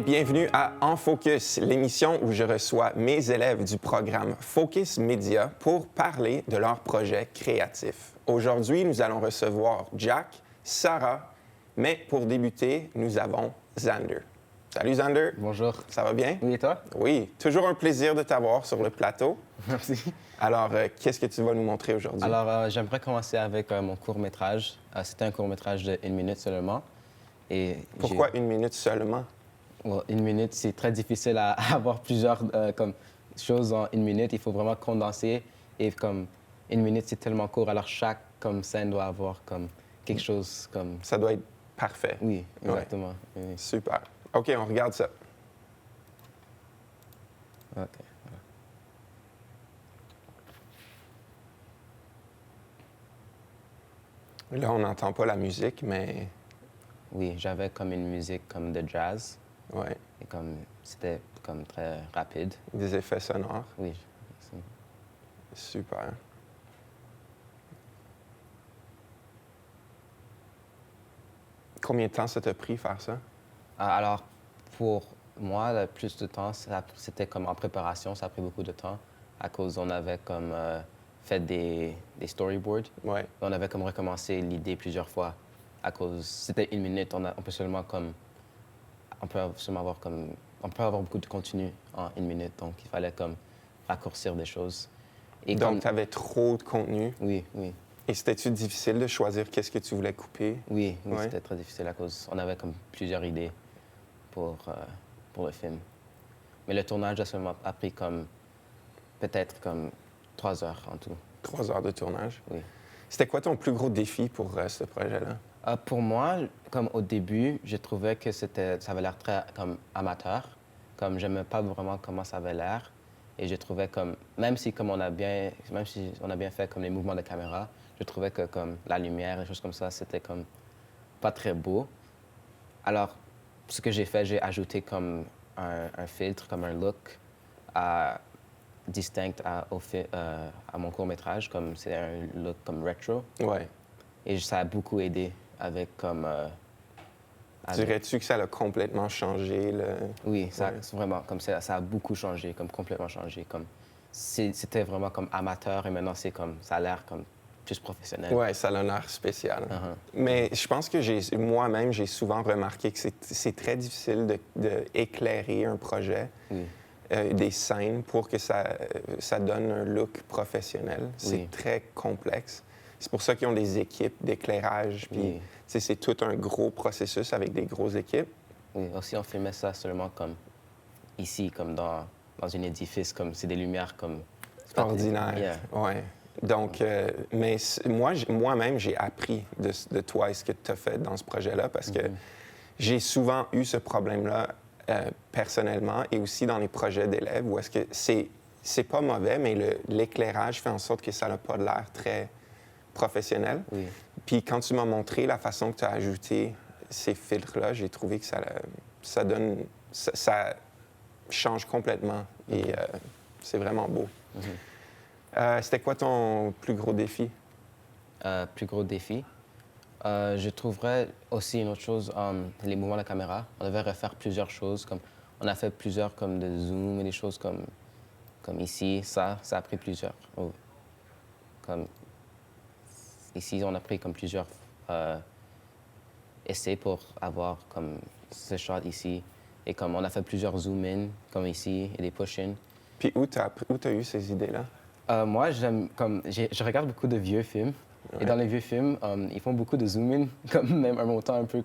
bienvenue à En Focus, l'émission où je reçois mes élèves du programme Focus Media pour parler de leurs projets créatifs. Aujourd'hui, nous allons recevoir Jack, Sarah, mais pour débuter, nous avons Xander. Salut Xander. Bonjour. Ça va bien? Oui, et toi? Oui, toujours un plaisir de t'avoir sur le plateau. Merci. Alors, qu'est-ce que tu vas nous montrer aujourd'hui? Alors, j'aimerais commencer avec mon court-métrage. C'était un court-métrage de 1 minute seulement. Et Pourquoi 1 minute seulement? 1 minute, c'est très difficile à avoir plusieurs choses en 1 minute. Il faut vraiment condenser. Et comme 1 minute, c'est tellement court. Alors, chaque scène doit avoir quelque chose comme... Ça doit être parfait. Oui, exactement. Ouais. Oui. Super. OK, on regarde ça. OK. Là, on n'entend pas la musique, mais... Oui, j'avais comme une musique comme de jazz. Ouais. Et c'était très rapide. Des effets sonores. Oui. Super. Combien de temps ça t'a pris faire ça? Alors, pour moi, le plus de temps, c'était comme en préparation, ça a pris beaucoup de temps à cause on avait fait des storyboards. Ouais. On avait recommencé l'idée plusieurs fois à cause c'était 1 minute. On peut seulement avoir beaucoup de contenu en 1 minute, donc il fallait raccourcir des choses. Et Donc, tu avais trop de contenu. Oui, oui. Et c'était-tu difficile de choisir qu'est-ce que tu voulais couper? Oui, Ouais. C'était très difficile à cause on avait plusieurs idées pour le film. Mais le tournage a pris peut-être 3 heures en tout. 3 heures de tournage. Oui. C'était quoi ton plus gros défi pour ce projet-là? Pour moi, au début, je trouvais que ça avait l'air très amateur. J'aimais pas vraiment comment ça avait l'air. Et je trouvais même si on a bien fait les mouvements de caméra, je trouvais que la lumière et choses comme ça, c'était pas très beau. Alors, ce que j'ai fait, j'ai ajouté un filtre, un look distinct à mon court-métrage, c'est un look rétro. Ouais. Et ça a beaucoup aidé avec Dirais-tu que ça a complètement changé le... Oui, vraiment, ça a beaucoup changé, complètement changé. C'était vraiment amateur et maintenant ça a l'air plus professionnel. Oui, ça a l'air spécial. Uh-huh. Mais je pense que moi-même, j'ai souvent remarqué que c'est très difficile d'éclairer un projet, Oui. Des scènes, pour que ça donne un look professionnel. C'est Oui. très complexe. C'est pour ça qu'ils ont des équipes d'éclairage. Puis, Oui. c'est tout un gros processus avec des grosses équipes. Oui, aussi, on filmait ça seulement ici, dans un édifice, c'est des lumières Ordinaire. Yeah. Ouais. Donc, mais moi-même, j'ai appris de toi et ce que tu as fait dans ce projet-là parce que j'ai souvent eu ce problème-là personnellement et aussi dans les projets d'élèves où est-ce que c'est pas mauvais, mais l'éclairage fait en sorte que ça n'a pas l'air très professionnel. Oui. Puis quand tu m'as montré la façon que tu as ajouté ces filtres-là, j'ai trouvé que ça change complètement et c'est vraiment beau. C'était quoi ton plus gros défi? Plus gros défi? Je trouverais aussi une autre chose, les mouvements de la caméra. On devait refaire plusieurs choses. On a fait plusieurs de zoom et des choses comme ici. Ça a pris plusieurs. Oh. Ici, on a pris plusieurs essais pour avoir ce shot ici. Et on a fait plusieurs zoom-in, ici, et des push-in. Puis où t'as eu ces idées-là? Moi, je regarde beaucoup de vieux films. Ouais. Et dans les vieux films, ils font beaucoup de zoom-in, même un montant un peu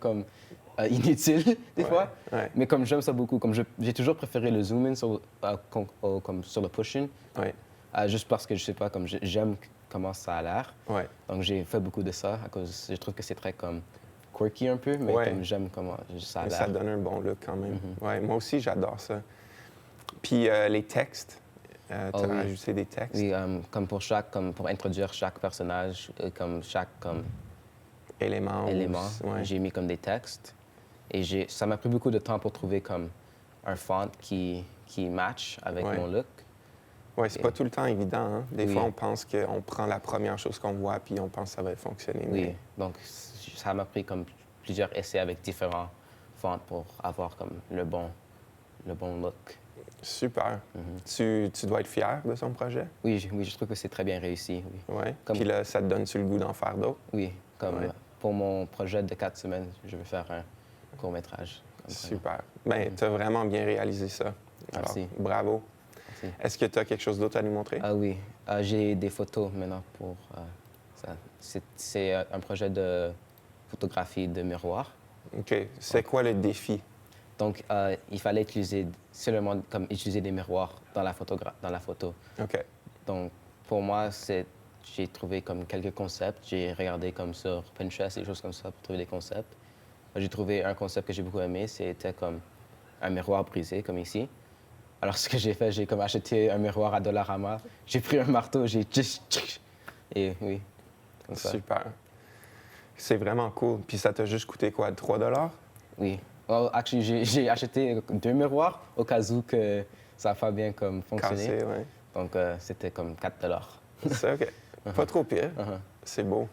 inutile, des fois. Ouais. Mais j'aime ça beaucoup. J'ai toujours préféré le zoom-in sur le push-in. Ouais. Juste parce que, je sais pas, j'aime comment ça a l'air. Ouais. Donc, j'ai fait beaucoup de ça, à cause je trouve que c'est très quirky un peu, mais Ouais. j'aime comment ça a Mais l'air. ça donne un bon look quand même. Ouais, moi aussi, j'adore ça. Puis les textes, tu as oui. ajouté des textes? Oui, pour introduire chaque personnage, chaque Éléments. Ouais. j'ai mis des textes. Et ça m'a pris beaucoup de temps pour trouver un font qui match avec Ouais. mon look. Oui, c'est pas tout le temps évident. Hein? Des Oui. fois, on pense qu'on prend la première chose qu'on voit puis on pense que ça va fonctionner. Oui, Mais... donc ça m'a pris plusieurs essais avec différents fonts pour avoir le bon le bon look. Super. Tu dois être fier de son projet? Oui, oui, je trouve que c'est très bien réussi, oui. Oui. Comme- Puis là, ça te donne-tu le goût d'en faire d'autres? Oui, comme Ouais. pour mon projet de 4 semaines, je vais faire un court-métrage. comme ça. Super. Bien, tu as vraiment bien réalisé ça. Alors, Merci. bravo. Merci. Est-ce que tu as quelque chose d'autre à nous montrer? Ah oui, j'ai des photos maintenant pour ça. C'est un projet de photographie de miroir. OK. C'est quoi le défi? Donc, il fallait utiliser seulement comme utiliser des miroirs dans la photo. OK. Donc, pour moi, j'ai trouvé comme quelques concepts. J'ai regardé comme sur Pinterest, des choses comme ça pour trouver des concepts. J'ai trouvé un concept que j'ai beaucoup aimé, c'était comme un miroir brisé, comme ici. Alors, ce que j'ai fait, j'ai comme acheté un miroir à Dollarama. J'ai pris un marteau, et oui, comme ça. Super. C'est vraiment cool. Puis ça t'a juste coûté quoi, 3 $? Oui. Oh, actually, j'ai acheté 2 miroirs au cas où que ça n'a pas bien comme fonctionné. Cassé, oui. Donc, c'était comme 4 $. C'est OK. Pas trop pire. Uh-huh. C'est beau.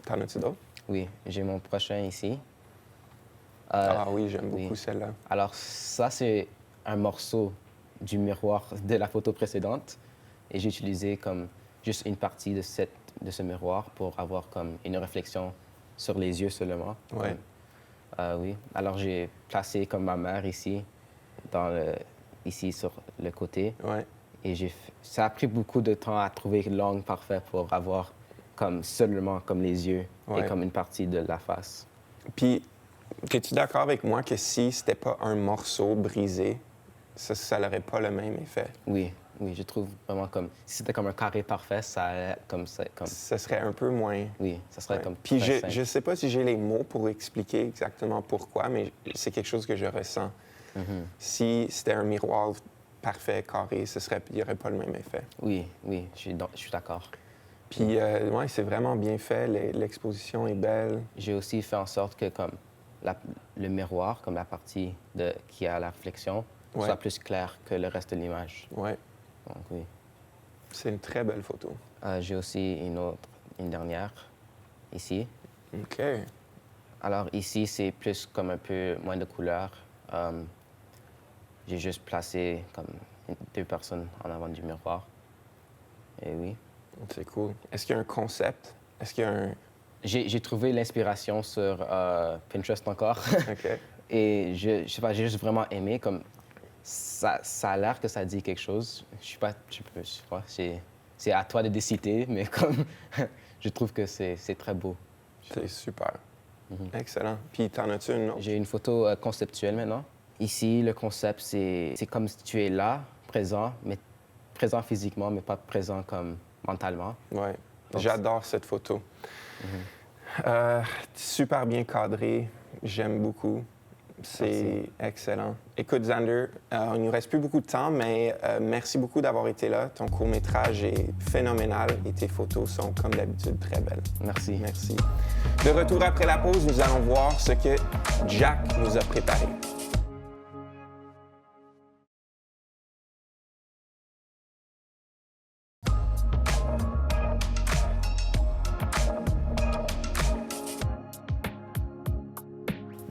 T'en as-tu d'autres? Oui, j'ai mon prochain ici. Ah oui, j'aime oui. beaucoup celle-là. Alors, ça, c'est un morceau du miroir de la photo précédente. Et j'ai utilisé comme juste une partie de ce miroir pour avoir comme une réflexion sur les yeux seulement. Ouais. Oui. Alors, j'ai placé comme ma mère ici, ici sur le côté. Ouais. Et ça a pris beaucoup de temps à trouver l'angle parfait pour avoir comme seulement comme les yeux Ouais. et comme une partie de la face. Puis, es-tu d'accord avec moi que si c'était pas un morceau brisé, ça n'aurait pas le même effet? Oui, oui, je trouve vraiment comme... Si c'était comme un carré parfait, ça allait comme ça. Ça serait un peu moins... Oui, ça serait Ouais. comme Puis très je simple. sais pas si j'ai les mots pour expliquer exactement pourquoi, mais c'est quelque chose que je ressens. Si c'était un miroir parfait, carré, il n'y aurait pas le même effet. Oui, oui, je suis d'accord. Puis, ouais, c'est vraiment bien fait. L'exposition est belle. J'ai aussi fait en sorte que comme le miroir, comme la partie qui a la réflexion, Ouais. soit plus clair que le reste de l'image. Ouais, Donc oui. c'est une très belle photo. J'ai aussi une dernière, ici. OK. Alors ici, c'est plus comme un peu moins de couleurs. J'ai juste placé comme 2 personnes en avant du miroir. Et oui. C'est cool. Est-ce qu'il y a un concept? Est-ce qu'il y a un... J'ai trouvé l'inspiration sur Pinterest encore. OK. Et je sais pas, j'ai juste vraiment aimé. Comme ça a l'air que ça dit quelque chose. Je sais pas, c'est à toi de décider, mais comme je trouve que c'est très beau. C'est super. Excellent. Puis, t'en as-tu une autre? J'ai une photo conceptuelle maintenant. Ici, le concept, c'est comme si tu es là, présent, mais présent physiquement, mais pas présent comme mentalement. Ouais. Donc, J'adore cette photo. Super bien cadré. J'aime beaucoup. C'est excellent. Écoute, Xander, il ne nous reste plus beaucoup de temps, mais merci beaucoup d'avoir été là. Ton court-métrage est phénoménal et tes photos sont, comme d'habitude, très belles. Merci. Merci. De retour après la pause, nous allons voir ce que Jack nous a préparé.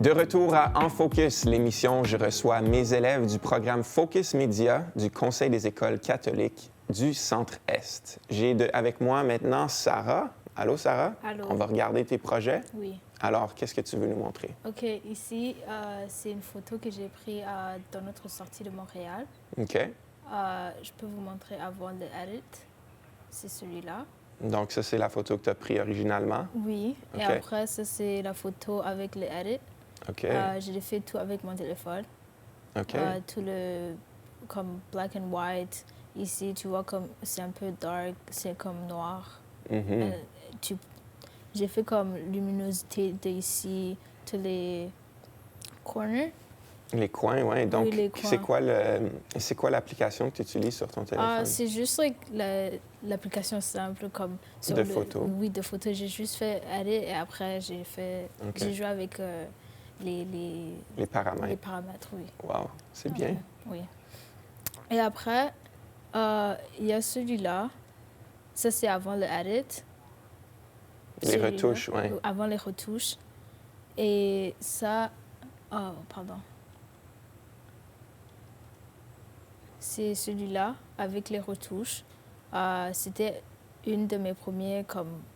De retour à En Focus, l'émission où je reçois mes élèves du programme Focus Média du Conseil des écoles catholiques du Centre-Est. J'ai avec moi maintenant Sarah. Allô, Sarah? Allô. On va regarder tes projets. Oui. Alors, qu'est-ce que tu veux nous montrer? OK, ici, c'est une photo que j'ai prise dans notre sortie de Montréal. OK. Je peux vous montrer avant le edit. C'est celui-là. Donc, ça, c'est la photo que tu as prise originalement. Oui. OK. Et après, ça, c'est la photo avec le edit. OK. Je l'ai fait tout avec mon téléphone. OK. Tout le... comme black and white. Ici, tu vois, comme c'est un peu dark, c'est comme noir. Mhm. J'ai fait comme luminosité d'ici, tous les corners. Les coins, oui. Donc, Oui, les coins. c'est quoi l'application que tu utilises sur ton téléphone? C'est juste l'application simple comme sur De photos. Oui, de photos. J'ai juste fait edit et après OK. j'ai joué avec les paramètres. les paramètres, oui. Wow, c'est bien. Oui. Et après, il y a celui-là. Ça, c'est avant le edit. Les Celui-là, retouches, oui. Avant les retouches. Et ça... Oh, pardon. c'est celui-là avec les retouches. C'était une de mes premiers,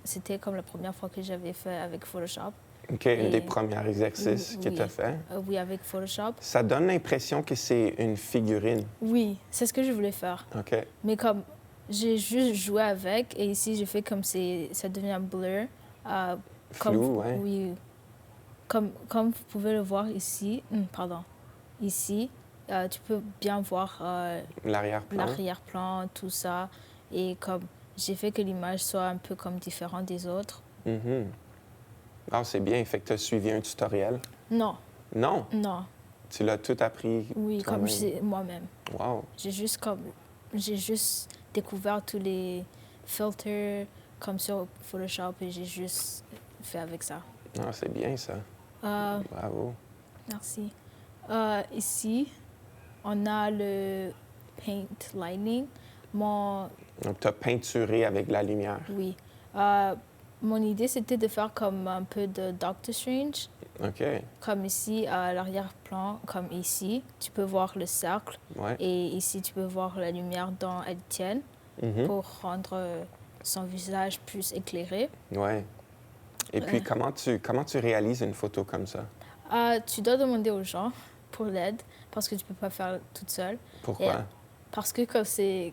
c'était comme la première fois que j'avais fait avec Photoshop. OK, un des premiers exercices que Oui. tu as fait. Oui, avec Photoshop. Ça donne l'impression que c'est une figurine. Oui, c'est ce que je voulais faire. OK. Mais comme j'ai juste joué avec et ici j'ai fait comme ça devient blur. Flou, ouais. Oui. Comme vous pouvez le voir ici, ici, tu peux bien voir L'arrière-plan. l'arrière-plan, tout ça. Et comme j'ai fait que l'image soit un peu comme différente des autres. Mhm. Ah, c'est bien. Fait que tu as suivi un tutoriel. Non, Non, non. tu l'as tout appris Oui, comme toi-même. moi-même. Wow. J'ai juste découvert tous les filtres comme sur Photoshop et j'ai juste fait avec ça. Ah, c'est bien ça. Bravo. Merci. Ici, on a le Paint Lightning. Donc, tu as peinturé avec la lumière. Oui. Mon idée, c'était de faire comme un peu de Doctor Strange. OK. Comme ici, à l'arrière-plan, comme ici, tu peux voir le cercle. Ouais. Et ici, tu peux voir la lumière dont elle tient Mhm. pour rendre son visage plus éclairé. Ouais. Et puis, comment tu réalises une photo comme ça? Tu dois demander aux gens pour l'aide parce que tu ne peux pas faire toute seule. Pourquoi? Parce que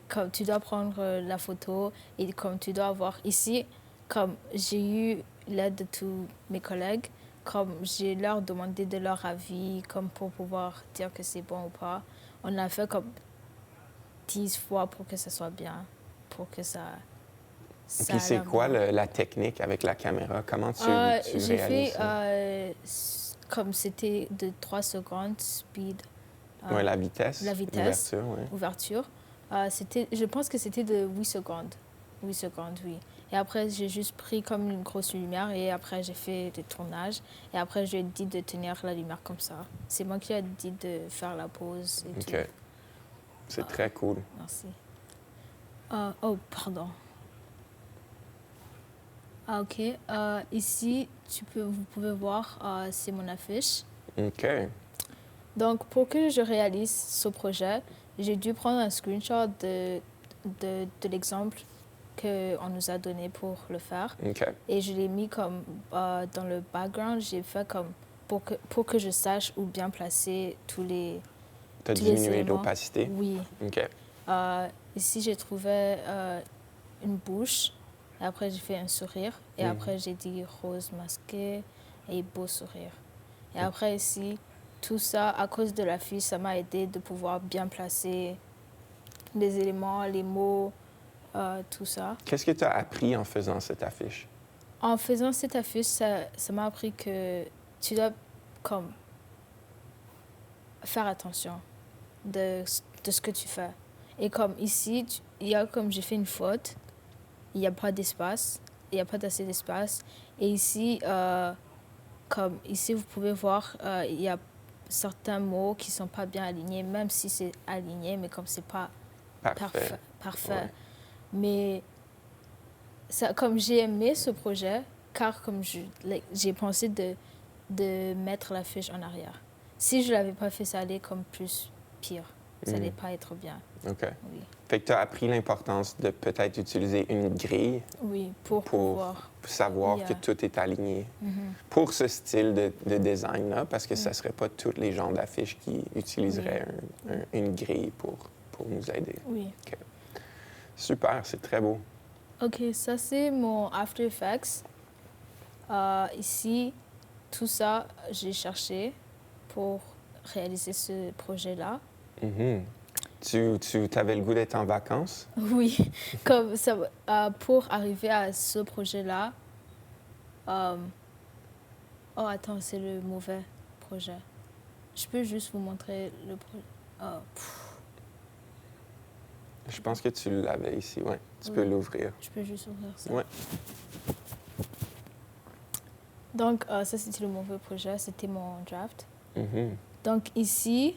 comme tu dois prendre la photo et comme tu dois avoir ici, comme j'ai eu l'aide de tous mes collègues, comme j'ai leur demandé de leur avis, comme pour pouvoir dire que c'est bon ou pas. On a fait comme 10 fois pour que ça soit bien, pour que ça... Puis, c'est quoi la technique avec la caméra? Comment tu J'ai réalises fait ça? comme c'était de 3 secondes speed. Ouais, la vitesse. La vitesse. L'ouverture, ouais. Ouverture. Je pense que c'était de 8 secondes. 8 secondes, oui. Et après, j'ai juste pris comme une grosse lumière et après, j'ai fait des tournages. Et après, je lui ai dit de tenir la lumière comme ça. C'est moi qui ai dit de faire la pause et tout. OK. C'est très cool. Merci. Oh, pardon. OK. Ici, vous pouvez voir, c'est mon affiche. OK. Donc, pour que je réalise ce projet, j'ai dû prendre un screenshot de l'exemple qu'on nous a donné pour le faire. OK. Et je l'ai mis comme dans le background. J'ai fait comme pour que je sache où bien placer tous les Tu as tous les diminué éléments. l'opacité? Oui. OK. Ici, j'ai trouvé une bouche. Et après, j'ai fait un sourire. Et après, j'ai dit rose masqué et beau sourire. Et après, ici, tout ça, à cause de l'affiche, ça m'a aidé de pouvoir bien placer les éléments, les mots, tout ça. Qu'est-ce que tu as appris en faisant cette affiche? En faisant cette affiche, ça m'a appris que tu dois comme faire attention de ce que tu fais. Et comme ici, comme j'ai fait une faute, il n'y a pas d'espace, il n'y a pas d'assez d'espace. Et ici, comme ici, vous pouvez voir, il y a certains mots qui ne sont pas bien alignés, même si c'est aligné, mais comme c'est pas parfait. Ouais. Mais ça, comme j'ai aimé ce projet, car comme j'ai pensé de mettre la fiche en arrière. Si je ne l'avais pas fait, ça allait comme plus pire. Ça allait pas être bien. OK. Oui, Fait que tu as appris l'importance de peut-être utiliser une grille oui pour pouvoir. savoir que Yeah. tout est aligné. Pour ce style de design-là, parce que ça ne serait pas tous les gens d'affiches qui utiliseraient une grille pour nous aider. Oui. OK. Super, c'est très beau. OK, ça c'est mon After Effects. Ici, tout ça, j'ai cherché pour réaliser ce projet-là. Mhm. Tu avais le goût d'être en vacances? Oui, comme ça, pour arriver à ce projet-là. Oh, attends, c'est le mauvais projet. Je peux juste vous montrer le projet. Je pense que tu l'avais ici, oui. Tu Oui. peux l'ouvrir. Je peux juste ouvrir ça. Ouais. Donc, ça, c'était le mauvais projet. C'était mon draft. Mhm. Donc, ici,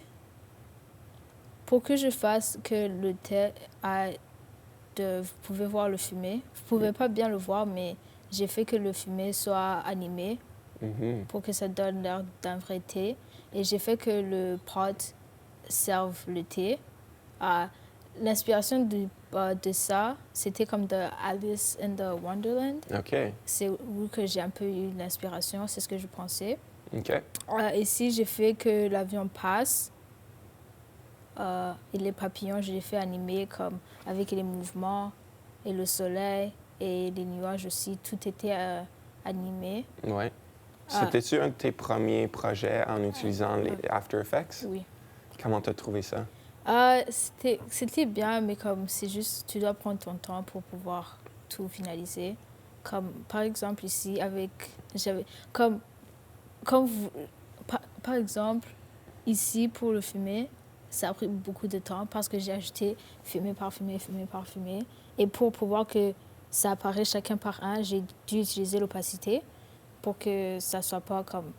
pour que je fasse que le thé vous pouvez voir le fumée. Vous pouvez pas bien le voir, mais j'ai fait que le fumée soit animé Mhm. pour que ça donne l'air d'un vrai thé. Et j'ai fait que le pot serve le thé. l'inspiration de ça, c'était comme de Alice in the Wonderland. OK. C'est où que j'ai un peu eu l'inspiration, c'est ce que je pensais. OK. Ici, j'ai fait que l'avion passe et les papillons, je les fais animer comme avec les mouvements et le soleil et les nuages aussi. Tout était animé. Ouais. C'était-tu un de tes premiers projets en utilisant les After Effects? Oui. Comment t'as trouvé ça? C'était bien, mais comme c'est juste, tu dois prendre ton temps pour pouvoir tout finaliser. Comme par exemple ici, par exemple, ici pour le fumer, ça a pris beaucoup de temps parce que j'ai ajouté fumée par fumée, fumée par fumée. Et pour pouvoir que ça apparaisse chacun par un, j'ai dû utiliser l'opacité pour que ça soit pas comme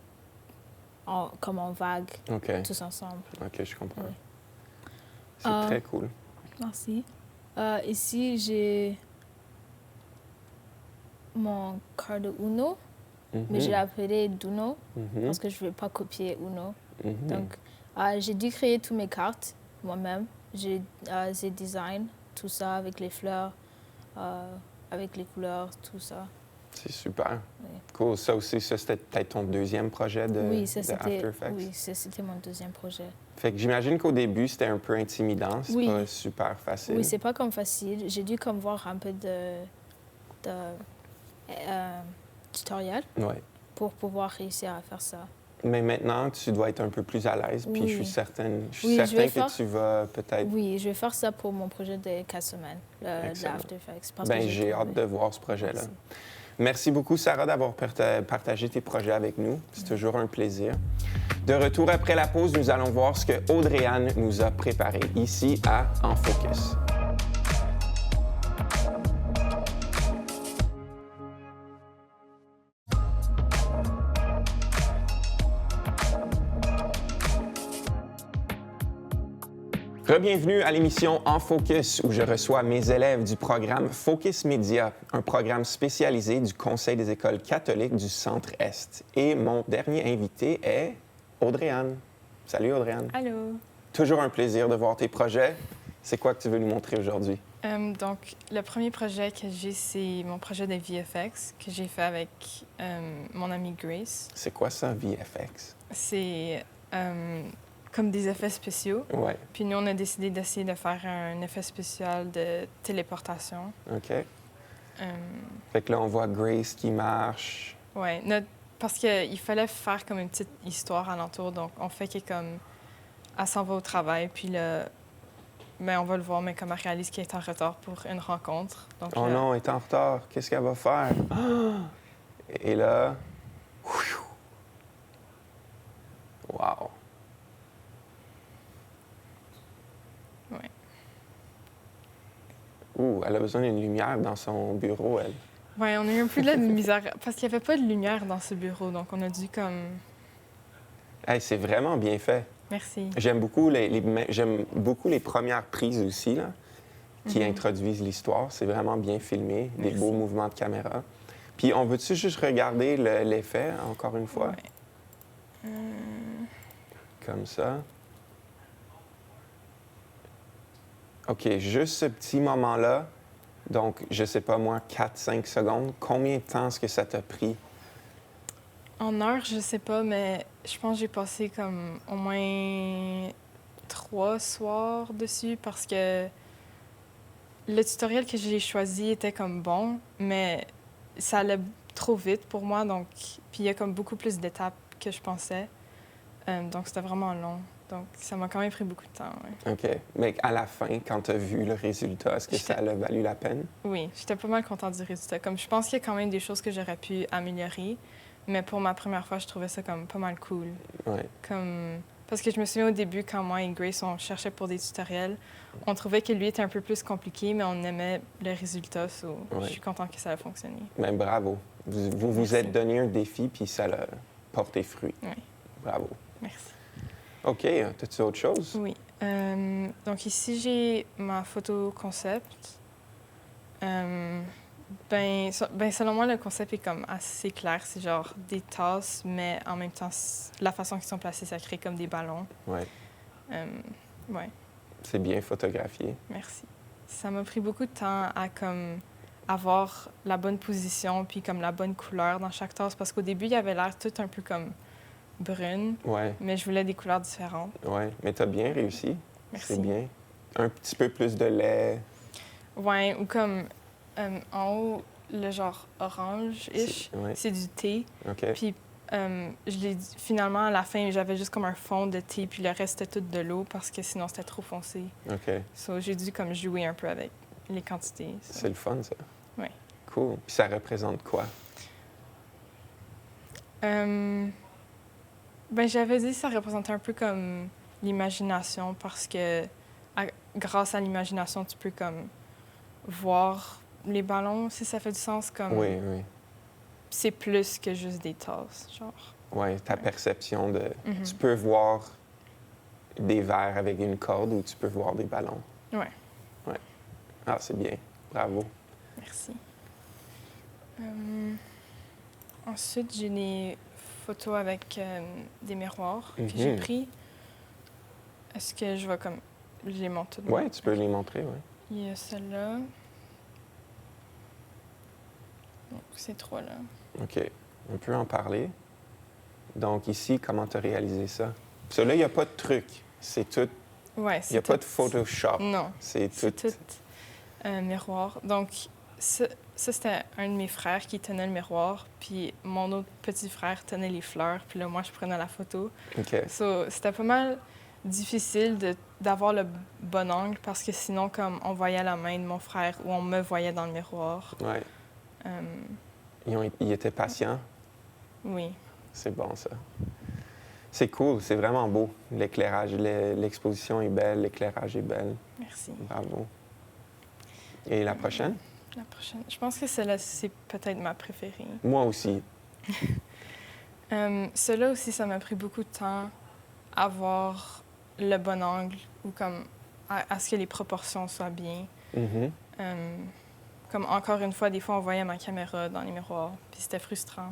en vague, OK. tous ensemble. OK, je comprends. Oui. C'est très cool. Merci. Ici, j'ai mon carte de Uno, mais je l'ai appelé Duno parce que je ne veux pas copier Uno. Donc, j'ai dû créer toutes mes cartes moi-même. J'ai design tout ça avec les fleurs, avec les couleurs, tout ça. C'est super. Oui. Cool. Ça aussi, c'était peut-être ton deuxième projet de After Effects? Oui, c'était mon deuxième projet. Fait que j'imagine qu'au début, c'était un peu intimidant. C'est Oui. pas super facile. Oui, c'est pas comme facile. J'ai dû comme voir un peu de tutoriel Ouais. pour pouvoir réussir à faire ça. Mais maintenant, tu dois être un peu plus à l'aise. Puis Oui. je suis certain Oui, je vais que faire- tu vas peut-être... Oui, je vais faire ça pour mon projet de 4 semaines, de Excellent. After Effects. parce Ben, que j'ai hâte trouvé. de voir ce projet-là. Merci. Merci beaucoup, Sarah, d'avoir partagé tes projets avec nous. C'est toujours un plaisir. De retour après la pause, nous allons voir ce que Audrey-Anne nous a préparé ici à En Focus. Bienvenue à l'émission En Focus où je reçois mes élèves du programme Focus Media, un programme spécialisé du Conseil des écoles catholiques du Centre-Est. Et mon dernier invité est Audrey-Anne. Salut Audrey-Anne. Allô. Toujours un plaisir de voir tes projets. C'est quoi que tu veux nous montrer aujourd'hui? Donc, le premier projet que j'ai, c'est mon projet de VFX que j'ai fait avec mon amie Grace. C'est quoi ça, VFX? C'est comme des effets spéciaux. Ouais, Puis nous, on a décidé d'essayer de faire un effet spécial de téléportation. OK. Fait que là, on voit Grace qui marche. Oui, parce qu'il fallait faire comme une petite histoire alentour. Donc, on fait que comme elle s'en va au travail, puis là, ben, on va le voir, mais comme elle réalise qu'elle est en retard pour une rencontre. Donc, Oh là, non, elle est en retard. Qu'est-ce qu'elle va faire? Ah! Et là... Wow! Ouais. Ouh, elle a besoin d'une lumière dans son bureau, elle. Oui, on a eu un peu de la misère parce qu'il n'y avait pas de lumière dans ce bureau, donc on a dû comme... Hey, c'est vraiment bien fait. Merci. J'aime beaucoup j'aime beaucoup les premières prises aussi, là, qui introduisent l'histoire. C'est vraiment bien filmé, des Merci. beaux mouvements de caméra. Puis, on veut-tu juste regarder l'effet, encore une fois? Ouais. Comme ça. OK, juste ce petit moment-là. Donc, je sais pas moi, 4-5 secondes. Combien de temps est-ce que ça t'a pris? En heure, je sais pas, mais je pense que j'ai passé comme au moins 3 soirs dessus parce que le tutoriel que j'ai choisi était comme bon, mais ça allait trop vite pour moi, donc puis il y a comme beaucoup plus d'étapes que je pensais, donc c'était vraiment long. Donc ça m'a quand même pris beaucoup de temps. Ouais. OK. Mais à la fin, quand tu as vu le résultat, est-ce que ça a valu la peine? Oui, j'étais pas mal contente du résultat. Comme je pense qu'il y a quand même des choses que j'aurais pu améliorer, mais pour ma première fois, je trouvais ça comme pas mal cool. Ouais. Comme... Parce que je me souviens au début, quand moi et Grace, on cherchait pour des tutoriels, on trouvait que lui était un peu plus compliqué, mais on aimait le résultat. Je suis contente que ça a fonctionné. Ben, bravo. Vous Merci. êtes donné un défi, puis ça a porté fruit. Oui. Bravo. Merci. OK. As-tu autre chose? Oui. Donc ici, j'ai ma photo concept. Selon moi, le concept est comme assez clair. C'est genre des tasses, mais en même temps, la façon qu'ils sont placés, ça crée comme des ballons. Ouais. Ouais. C'est bien photographié. Merci. Ça m'a pris beaucoup de temps à comme avoir la bonne position puis comme la bonne couleur dans chaque tasse parce qu'au début, il avait l'air tout un peu comme brune, Ouais, mais je voulais des couleurs différentes. ouais. Mais t'as bien réussi. Merci. C'est bien. Un petit peu plus de lait. Ouais, ou comme en haut, le genre orange-ish, Ouais, c'est du thé. OK. Puis finalement, à la fin, j'avais juste comme un fond de thé, puis le reste, c'était tout de l'eau parce que sinon, c'était trop foncé. OK. So, j'ai dû comme jouer un peu avec les quantités. so. C'est le fun, ça. Ouais. Cool. Puis ça représente quoi? Ben, j'avais dit que ça représentait un peu comme l'imagination parce que grâce à l'imagination, tu peux comme voir les ballons, si ça fait du sens, comme Oui, oui. c'est plus que juste des tasses, genre. Oui, ta perception de... Mhm. Tu peux voir des verres avec une corde ou tu peux voir des ballons. Ouais. Ouais. Ah, c'est bien. Bravo. Merci. Ensuite, j'ai des photos avec des miroirs que j'ai Mhm. pris. Est-ce que je vais comme... Je les montre toutes. Oui, tu peux les montrer, oui. Il y a celle-là. Donc, ces trois-là. OK. On peut en parler. Donc, ici, comment tu as réalisé ça? Parce que là, il n'y a pas de truc. C'est tout... Ouais, Il n'y a pas de Photoshop. Non, C'est c'est tout... tout un miroir. Donc, ça c'était un de mes frères qui tenait le miroir, puis mon autre petit frère tenait les fleurs, puis là, moi, je prenais la photo. OK. So, c'était pas mal difficile d'avoir le bon angle parce que sinon, comme on voyait la main de mon frère ou on me voyait dans le miroir. Ouais. Euh, Ils étaient patients. oui, C'est bon, ça. C'est cool. C'est vraiment beau. L'éclairage, l'exposition est belle. L'éclairage est belle. merci. Bravo. Et la prochaine? La prochaine. Je pense que celle-là, c'est peut-être ma préférée. Moi aussi. Cela aussi, ça m'a pris beaucoup de temps à voir le bon angle ou comme à ce que les proportions soient bien. Mhm. Comme encore une fois, des fois, on voyait ma caméra dans les miroirs, puis c'était frustrant.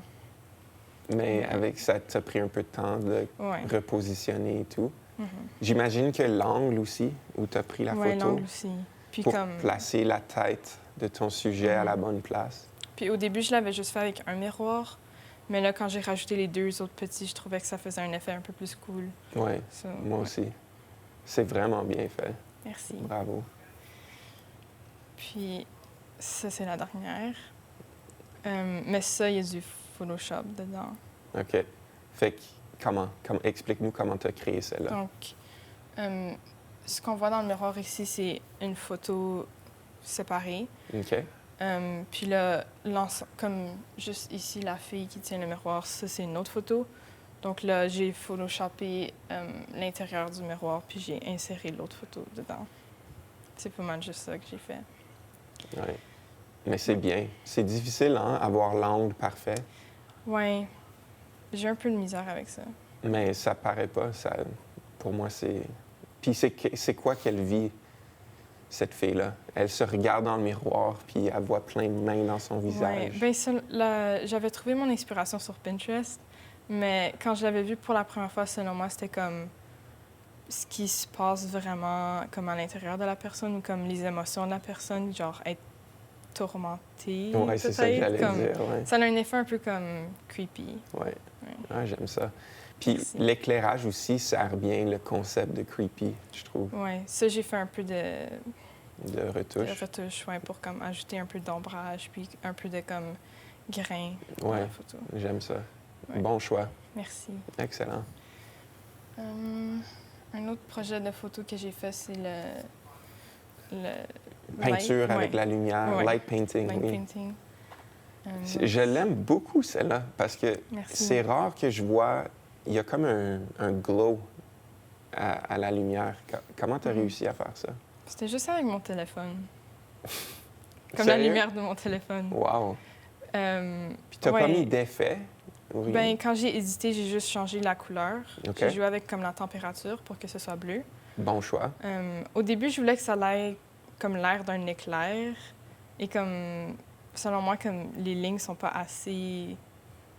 Mais avec ça, ça a pris un peu de temps de Ouais. repositionner et tout. Mhm. J'imagine que l'angle aussi, où tu as pris la Ouais, photo, l'angle aussi. Puis pour comme... placer la tête de ton sujet à la Mhm. bonne place. Puis au début, je l'avais juste fait avec un miroir, mais là, quand j'ai rajouté les deux autres petits, je trouvais que ça faisait un effet un peu plus cool. Oui, So, moi ouais. aussi. C'est vraiment bien fait. Merci. Bravo. Puis ça, c'est la dernière. Mais ça, il y a du Photoshop dedans. OK. Fait que, explique-nous comment tu as créé celle-là. Donc, ce qu'on voit dans le miroir ici, c'est une photo séparée. OK. Puis là, comme juste ici, la fille qui tient le miroir, ça, c'est une autre photo. Donc là, j'ai photoshopé l'intérieur du miroir, puis j'ai inséré l'autre photo dedans. C'est pas mal juste ça que j'ai fait. Ouais. Mais c'est bien. C'est difficile, hein, avoir l'angle parfait, Ouais, j'ai un peu de misère avec ça. mais ça paraît pas. Ça, pour moi, c'est... Puis c'est quoi qu'elle vit, cette fille-là? Elle se regarde dans le miroir, puis elle voit plein de mains dans son Ouais. visage. Ben, j'avais trouvé mon inspiration sur Pinterest, mais quand je l'avais vu pour la première fois, selon moi, c'était comme ce qui se passe vraiment comme à l'intérieur de la personne ou comme les émotions de la personne, genre être tourmentée, Oui, c'est ça que peut-être, j'allais comme... dire. Ouais. Ça a un effet un peu comme creepy. Ouais. Ouais. Ah, j'aime ça. Puis Merci. l'éclairage aussi sert bien le concept de creepy, je trouve, Ouais, ça, j'ai fait un peu de de retouche. retouche, ouais, pour comme ajouter un peu d'ombrage, puis un peu de comme grain dans Ouais. la photo. J'aime ça. Ouais. Bon choix. Merci. Excellent. Un autre projet de photo que j'ai fait, c'est le Peinture light, avec ouais, la lumière, Ouais. light painting, light oui. painting. Je l'aime beaucoup, celle-là, parce que Merci. c'est rare que je vois... Il y a comme un glow à la lumière. Comment tu as Mhm. réussi à faire ça? C'était juste avec mon téléphone. Comme la Sérieux? lumière de mon téléphone. Wow! Puis t'as ouais. pas mis d'effet? ou rien? Ben, quand j'ai édité, j'ai juste changé la couleur. OK. J'ai joué avec comme la température pour que ce soit bleu. Bon choix. Au début, je voulais que ça ait comme l'air d'un éclair. Et comme, selon moi, comme les lignes sont pas assez...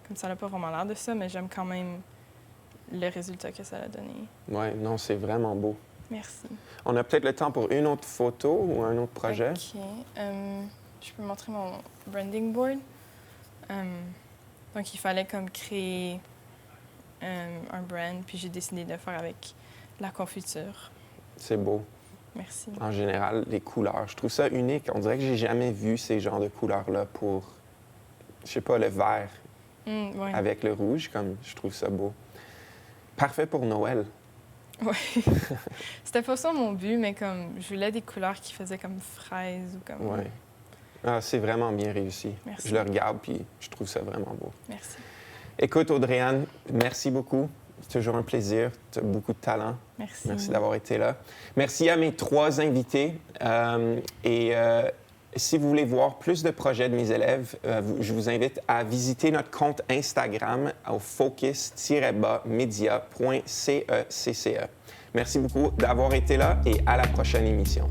Comme ça n'a pas vraiment l'air de ça, mais j'aime quand même le résultat que ça a donné. Oui, non, c'est vraiment beau. Merci. On a peut-être le temps pour une autre photo ou un autre projet. OK. Je peux montrer mon branding board. Donc, il fallait comme créer un brand, puis j'ai décidé de le faire avec la confiture. C'est beau. Merci. En général, les couleurs. Je trouve ça unique. On dirait que j'ai jamais vu ces genres de couleurs-là pour, je sais pas, le vert Ouais. avec le rouge. Comme je trouve ça beau. Parfait pour Noël. Ouais. C'était pas ça mon but, mais comme je voulais des couleurs qui faisaient comme fraise ou comme... Ouais. Ah, c'est vraiment bien réussi. Merci. Je le regarde puis je trouve ça vraiment beau. Merci. Écoute, Audrey-Anne, merci beaucoup. C'est toujours un plaisir. Tu as beaucoup de talent. Merci. Merci d'avoir été là. Merci à mes 3 invités. Si vous voulez voir plus de projets de mes élèves, je vous invite à visiter notre compte Instagram au focus-media.cecce. Merci beaucoup d'avoir été là et à la prochaine émission.